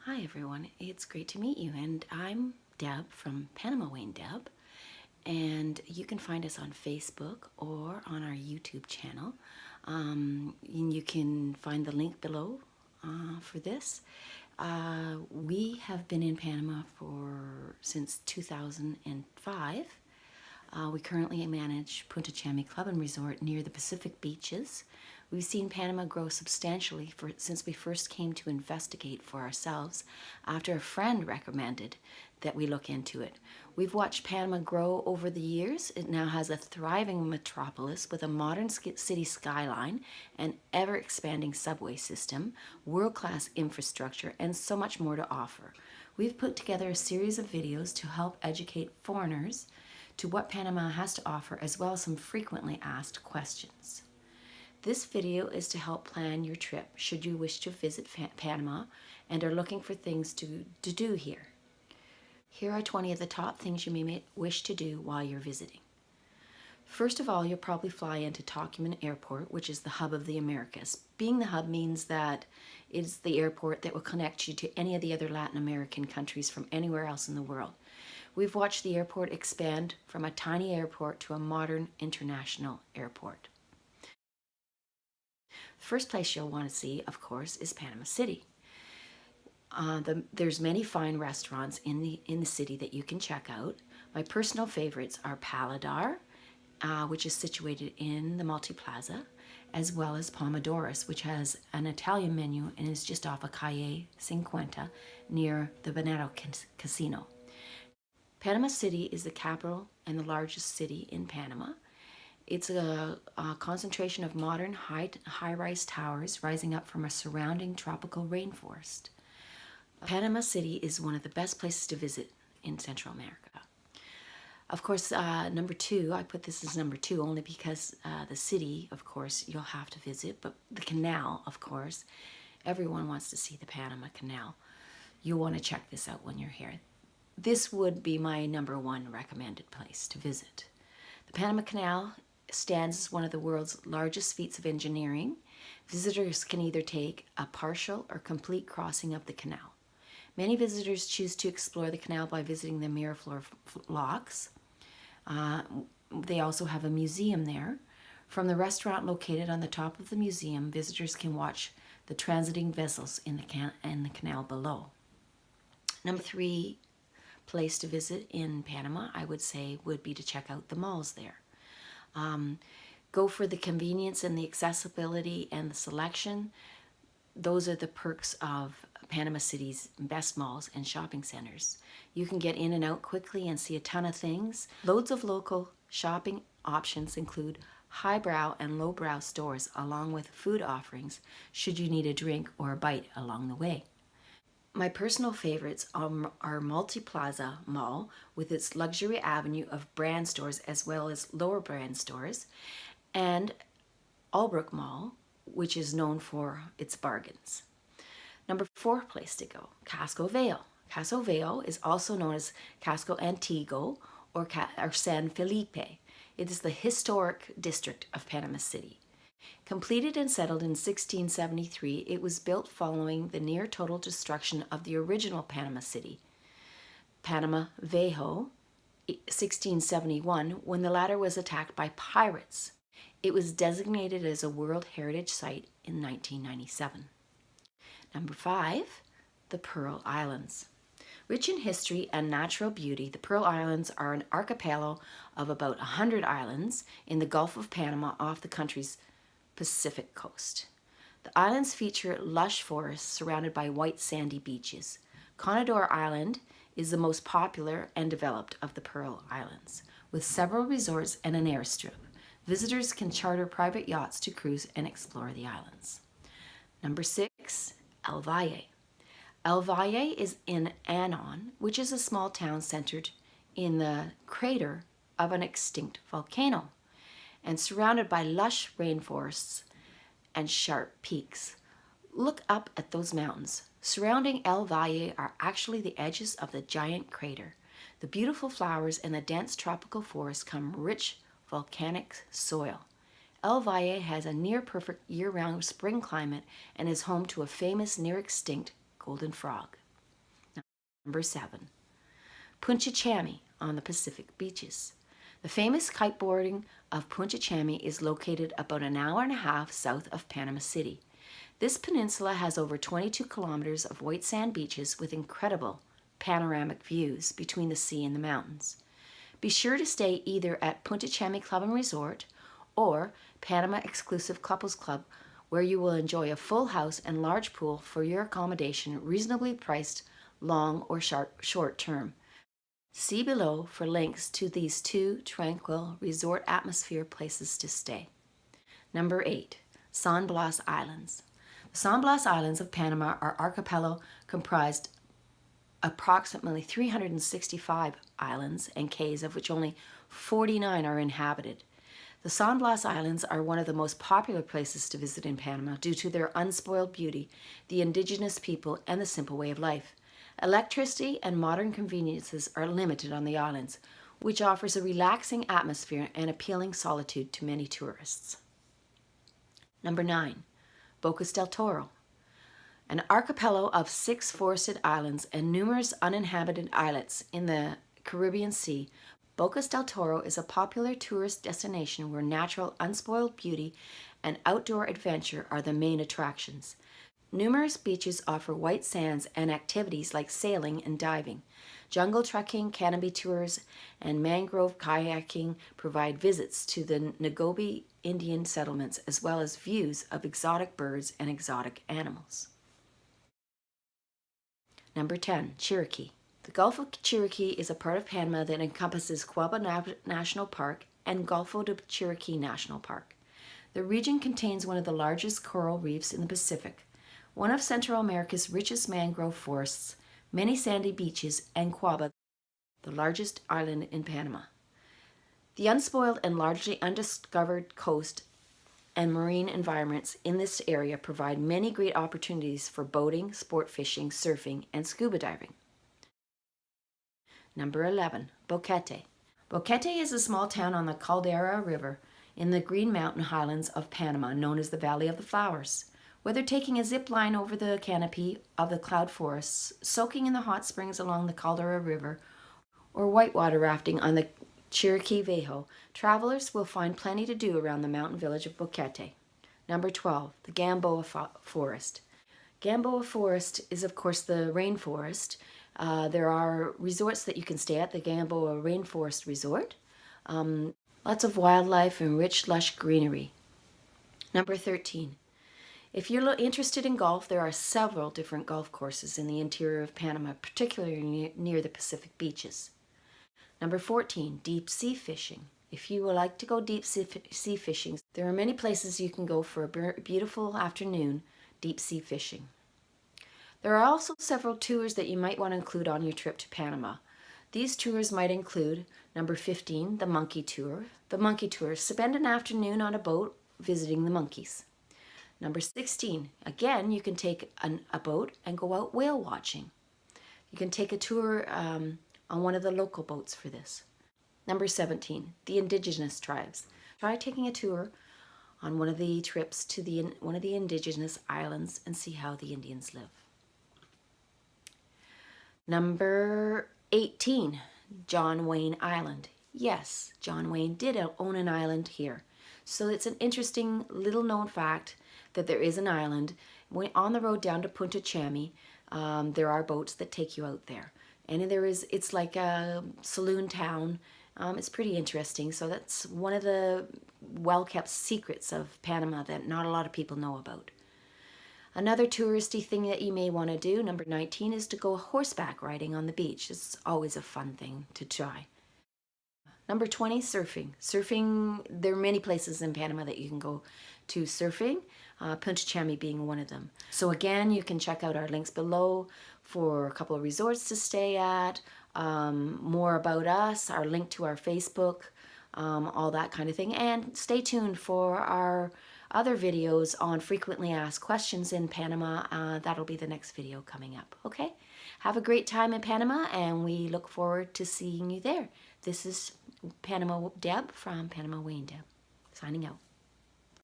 Hi everyone, it's great to meet you, and I'm Deb from Panama Wayne Deb, and you can find us on Facebook or on our YouTube channel. And you can find the link below for this. We have been in Panama since 2005. We currently manage Punta Chame Club and Resort near the Pacific beaches. We've seen Panama grow substantially since we first came to investigate for ourselves after a friend recommended that we look into it. We've watched Panama grow over the years. It now has a thriving metropolis with a modern city skyline, an ever-expanding subway system, world-class infrastructure, and so much more to offer. We've put together a series of videos to help educate foreigners to what Panama has to offer, as well as some frequently asked questions. This video is to help plan your trip should you wish to visit Panama and are looking for things to do here. Here are 20 of the top things you may wish to do while you're visiting. First of all, you'll probably fly into Tocumen Airport, which is the hub of the Americas. Being the hub means that it's the airport that will connect you to any of the other Latin American countries from anywhere else in the world. We've watched the airport expand from a tiny airport to a modern international airport. First place you'll want to see, of course, is Panama City. There's many fine restaurants in the city that you can check out. My personal favorites are Paladar, which is situated in the Multiplaza, as well as Pomodoros, which has an Italian menu and is just off of Calle 50 near the Veneto Casino. Panama City is the capital and the largest city in Panama. It's a concentration of modern high-rise towers rising up from a surrounding tropical rainforest. Panama City is one of the best places to visit in Central America. Of course, number two, I put this as number two only because the city, of course, you'll have to visit, but the canal, of course, everyone wants to see the Panama Canal. You'll want to check this out when you're here. This would be my number one recommended place to visit. The Panama Canal stands as one of the world's largest feats of engineering. Visitors can either take a partial or complete crossing of the canal. Many visitors choose to explore the canal by visiting the Miraflores locks. They also have a museum there. From the restaurant located on the top of the museum, visitors can watch the transiting vessels in the canal below. Number three place to visit in Panama, I would say, would be to check out the malls there. Go for the convenience and the accessibility and the selection. Those are the perks of Panama City's best malls and shopping centers. You can get in and out quickly and see a ton of things. Loads of local shopping options include highbrow and lowbrow stores, along with food offerings should you need a drink or a bite along the way. My personal favorites are Multiplaza Mall with its luxury avenue of brand stores as well as lower brand stores, and Albrook Mall, which is known for its bargains. Number four place to go, Casco Vale. Casco Vale is also known as Casco Antiguo or San Felipe. It is the historic district of Panama City. Completed and settled in 1673, it was built following the near total destruction of the original Panama City, Panama Viejo, 1671, when the latter was attacked by pirates. It was designated as a World Heritage Site in 1997. Number five, the Pearl Islands. Rich in history and natural beauty, the Pearl Islands are an archipelago of about 100 islands in the Gulf of Panama off the country's Pacific coast. The islands feature lush forests surrounded by white sandy beaches. Conador Island is the most popular and developed of the Pearl Islands, with several resorts and an airstrip. Visitors can charter private yachts to cruise and explore the islands. Number six, El Valle. El Valle is in Anon, which is a small town centered in the crater of an extinct volcano and surrounded by lush rainforests and sharp peaks. Look up at those mountains. Surrounding El Valle are actually the edges of the giant crater. The beautiful flowers and the dense tropical forest come from rich volcanic soil. El Valle has a near-perfect year-round spring climate and is home to a famous near-extinct golden frog. Number 7, Punta Chame on the Pacific beaches. The famous kiteboarding of Punta Chame is located about an hour and a half south of Panama City. This peninsula has over 22 kilometers of white sand beaches with incredible panoramic views between the sea and the mountains. Be sure to stay either at Punta Chame Club and Resort or Panama Exclusive Couples Club, where you will enjoy a full house and large pool for your accommodation, reasonably priced, long or short term. See below for links to these 2 tranquil resort atmosphere places to stay. Number 8, San Blas Islands. The San Blas Islands of Panama are archipelago comprised approximately 365 islands and cays, of which only 49 are inhabited. The San Blas Islands are one of the most popular places to visit in Panama due to their unspoiled beauty, the indigenous people, and the simple way of life. Electricity and modern conveniences are limited on the islands, which offers a relaxing atmosphere and appealing solitude to many tourists. Number 9, Bocas del Toro. An archipelago of 6 forested islands and numerous uninhabited islets in the Caribbean Sea, Bocas del Toro is a popular tourist destination where natural, unspoiled beauty and outdoor adventure are the main attractions. Numerous beaches offer white sands and activities like sailing and diving. Jungle trekking, canopy tours, and mangrove kayaking provide visits to the Nagobi Indian settlements as well as views of exotic birds and exotic animals. Number 10, Chiriquí. The Gulf of Chiriquí is a part of Panama that encompasses Quaba National Park and Golfo de Chiriquí National Park. The region contains one of the largest coral reefs in the Pacific, one of Central America's richest mangrove forests, many sandy beaches, and Quaba, the largest island in Panama. The unspoiled and largely undiscovered coast and marine environments in this area provide many great opportunities for boating, sport fishing, surfing, and scuba diving. Number 11, Boquete. Boquete is a small town on the Caldera River in the Green Mountain Highlands of Panama, known as the Valley of the Flowers. Whether taking a zip line over the canopy of the cloud forests, soaking in the hot springs along the Caldera River, or whitewater rafting on the Chiriquí Viejo, travelers will find plenty to do around the mountain village of Boquete. Number 12, the Gamboa Forest. Gamboa Forest is, of course, the rainforest. There are resorts that you can stay at, the Gamboa Rainforest Resort. Lots of wildlife and rich, lush greenery. Number 13, if you're interested in golf, there are several different golf courses in the interior of Panama, particularly near the Pacific beaches. Number 14, deep sea fishing. If you would like to go deep sea fishing, there are many places you can go for a beautiful afternoon deep sea fishing. There are also several tours that you might want to include on your trip to Panama. These tours might include number 15, the monkey tour. The monkey tour, spend an afternoon on a boat visiting the monkeys. Number 16, again, you can take a boat and go out whale watching. You can take a tour on one of the local boats for this. Number 17, the indigenous tribes. Try taking a tour on one of the trips to one of the indigenous islands and see how the Indians live. Number 18, John Wayne Island. Yes, John Wayne did own an island here. So it's an interesting little known fact that there is an island. On the road down to Punta Chame, there are boats that take you out there. And it's like a saloon town. It's pretty interesting. So that's one of the well-kept secrets of Panama that not a lot of people know about. Another touristy thing that you may want to do, number 19, is to go horseback riding on the beach. It's always a fun thing to try. Number 20, surfing. Surfing, there are many places in Panama that you can go to surfing, Punta Chame being one of them. So again, you can check out our links below for a couple of resorts to stay at, more about us, our link to our Facebook, all that kind of thing. And stay tuned for our other videos on frequently asked questions in Panama. That'll be the next video coming up. Okay? Have a great time in Panama, and we look forward to seeing you there. This is Panama Deb from Panama Wayne Deb, signing out.